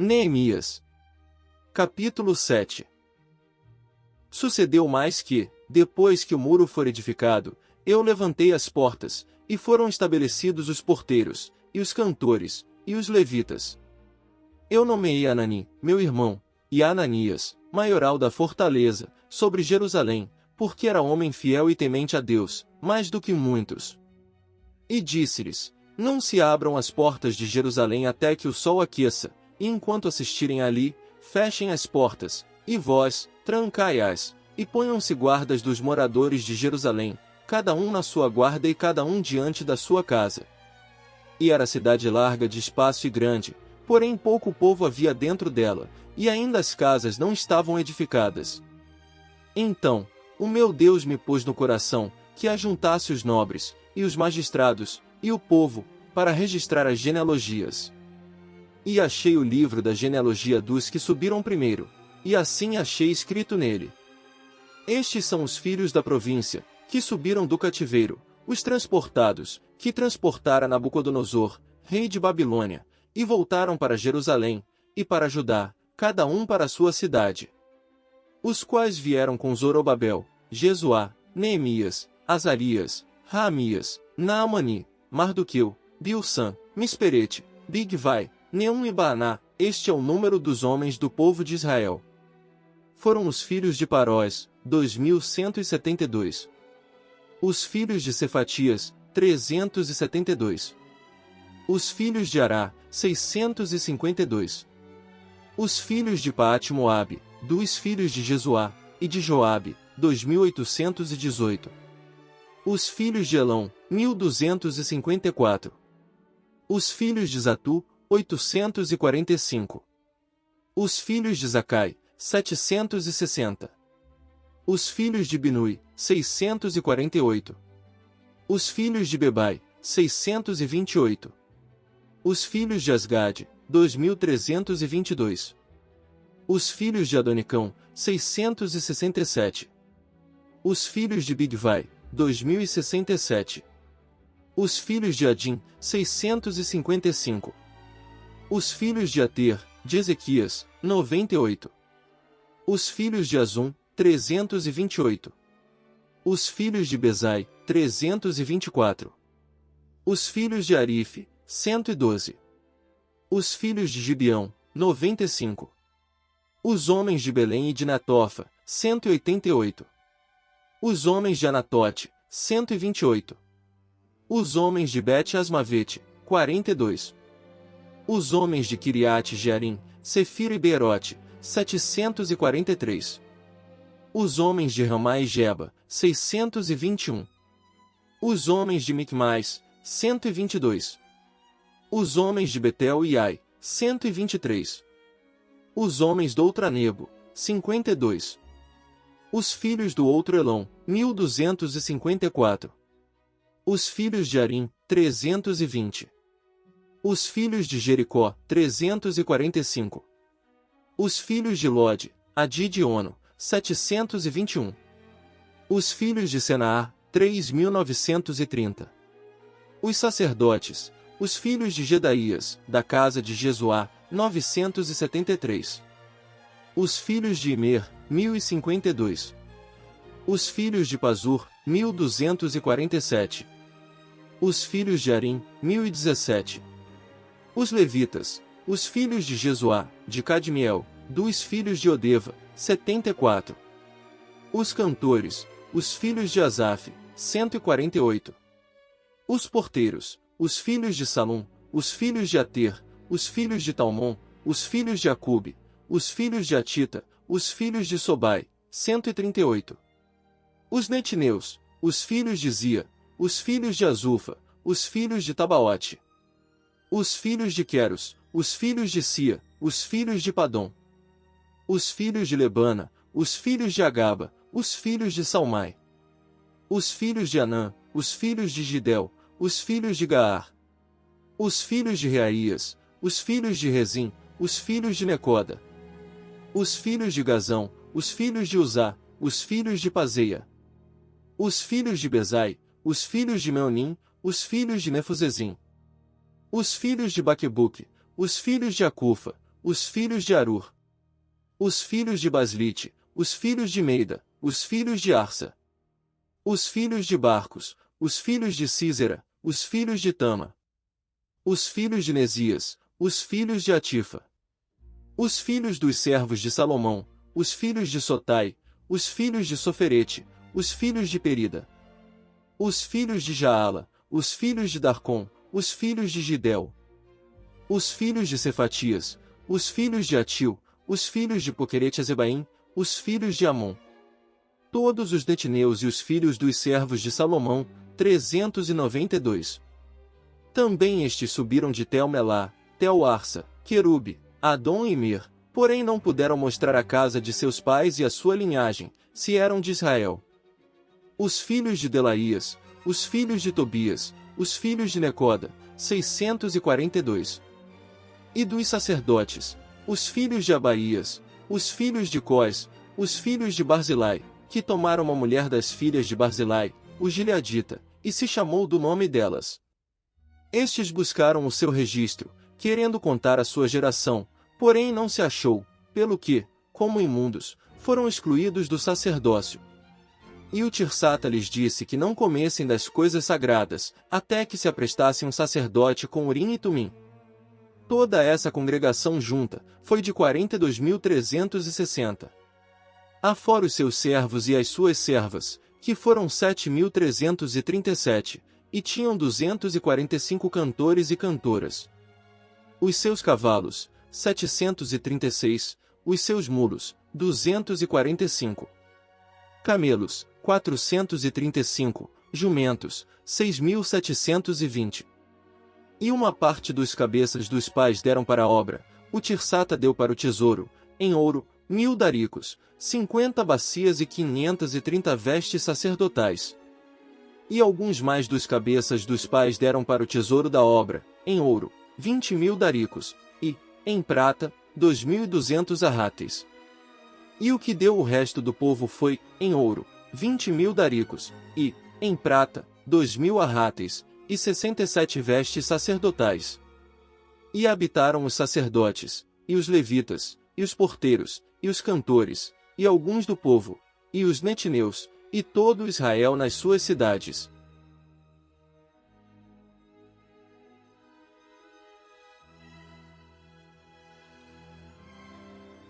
Neemias. Capítulo 7. Sucedeu mais que, depois que o muro for edificado, eu levantei as portas, e foram estabelecidos os porteiros, e os cantores, e os levitas. Eu nomeei Anani, meu irmão, e Ananias, maioral da fortaleza, sobre Jerusalém, porque era homem fiel e temente a Deus, mais do que muitos. E disse-lhes: não se abram as portas de Jerusalém até que o sol aqueça, e enquanto assistirem ali, fechem as portas, e vós, trancai-as, e ponham-se guardas dos moradores de Jerusalém, cada um na sua guarda e cada um diante da sua casa. E era cidade larga de espaço e grande, porém pouco povo havia dentro dela, e ainda as casas não estavam edificadas. Então, o meu Deus me pôs no coração, que ajuntasse os nobres, e os magistrados, e o povo, para registrar as genealogias. E achei o livro da genealogia dos que subiram primeiro, e assim achei escrito nele: estes são os filhos da província, que subiram do cativeiro, os transportados, que transportara Nabucodonosor, rei de Babilônia, e voltaram para Jerusalém, e para Judá, cada um para a sua cidade. Os quais vieram com Zorobabel, Jesuá, Neemias, Azarias, Raamias, Naamani, Mardoqueu, Bilsan, Misperete, Bigvai, Neum e Baaná. Este é o número dos homens do povo de Israel. Foram os filhos de Parós, 2172. Os filhos de Cefatias, 372. Os filhos de Ará, 652. Os filhos de Paate-Moabe, dos filhos de Jesuá, e de Joabe, 2818. Os filhos de Elão, 1254. Os filhos de Zatu, 845. Os filhos de Zacai, 760. Os filhos de Binui, 648. Os filhos de Bebai, 628. Os filhos de Asgade, 2322. Os filhos de Adonicão, 667. Os filhos de Bigvai, 2067. Os filhos de Adim, 655. Os filhos de Ater, de Ezequias, 98. Os filhos de Azum, 328. Os filhos de Bezai, 324. Os filhos de Arife, 112. Os filhos de Gibeão, 95. Os homens de Belém e de Natofa, 188. Os homens de Anatote, 128. Os homens de Bet-Asmavete, 42. Os homens de Kiriate-Jearim, Sefira e Beerote, 743. Os homens de Ramá e Geba, 621. Os homens de Micmais, 122. Os homens de Betel e Ai, 123. Os homens do Outranebo, 52. Os filhos do outro Elão, 1254. Os filhos de Arim, 320. Os filhos de Jericó, 345. Os filhos de Lode, Adide e Ono, 721. Os filhos de Senaar, 3930. Os sacerdotes, os filhos de Gedaías, da casa de Jesuá, 973. Os filhos de Imer, 1052. Os filhos de Pazur, 1247. Os filhos de Arim, 1017. Os levitas, os filhos de Jesuá, de Cadmiel, dos filhos de Odeva, 74. Os cantores, os filhos de Asaf, 148. Os porteiros, os filhos de Salum, os filhos de Ater, os filhos de Talmon, os filhos de Acube, os filhos de Atita, os filhos de Sobai, 138. Os netineus, os filhos de Zia, os filhos de Azufa, os filhos de Tabaote. Os filhos de Queros, os filhos de Sia, os filhos de Padom. Os filhos de Lebana, os filhos de Agaba, os filhos de Salmai. Os filhos de Anã, os filhos de Gidel, os filhos de Gaar. Os filhos de Reaías, os filhos de Rezim, os filhos de Necoda. Os filhos de Gazão, os filhos de Uzá, os filhos de Pazeia. Os filhos de Bezai, os filhos de Meonim, os filhos de Nefuzezim. Os filhos de Baquebuque, os filhos de Acufa, os filhos de Arur, os filhos de Baslite, os filhos de Meida, os filhos de Arsa, os filhos de Barcos, os filhos de Císera, os filhos de Tama, os filhos de Nesias, os filhos de Atifa, os filhos dos servos de Salomão, os filhos de Sotai, os filhos de Soferete, os filhos de Perida, os filhos de Jaala, os filhos de Darcom, os filhos de Gidel, os filhos de Cefatias, os filhos de Atil, os filhos de Poquerete-Azebaim, os filhos de Amon. Todos os netineus e os filhos dos servos de Salomão, 392. Também estes subiram de Tel-Melá, Tel-Arsa, Querube, Adom e Mir, porém não puderam mostrar a casa de seus pais e a sua linhagem, se eram de Israel. Os filhos de Delaías, os filhos de Tobias, os filhos de Necoda, 642. E dos sacerdotes, os filhos de Abaías, os filhos de Cós, os filhos de Barzilai, que tomaram uma mulher das filhas de Barzilai, o Gileadita, e se chamou do nome delas. Estes buscaram o seu registro, querendo contar a sua geração, porém não se achou, pelo que, como imundos, foram excluídos do sacerdócio. E o Tirsata lhes disse que não comessem das coisas sagradas, até que se aprestassem um sacerdote com Urim e Tumim. Toda essa congregação junta foi de 42.360. Afora os seus servos e as suas servas, que foram 7.337, e tinham 245 cantores e cantoras. Os seus cavalos, 736, os seus mulos, 245. Camelos, 435, jumentos, 6.720. E uma parte dos cabeças dos pais deram para a obra, o Tirsata deu para o tesouro, em ouro, 1.000 daricos, 50 bacias e 530 vestes sacerdotais. E alguns mais dos cabeças dos pais deram para o tesouro da obra, em ouro, 20.000 daricos, e, em prata, 2.200 arrates. E o que deu o resto do povo foi, em ouro, 20.000 daricos, e, em prata, 2.000 arrates, e 67 vestes sacerdotais. E habitaram os sacerdotes, e os levitas, e os porteiros, e os cantores, e alguns do povo, e os netineus, e todo Israel nas suas cidades.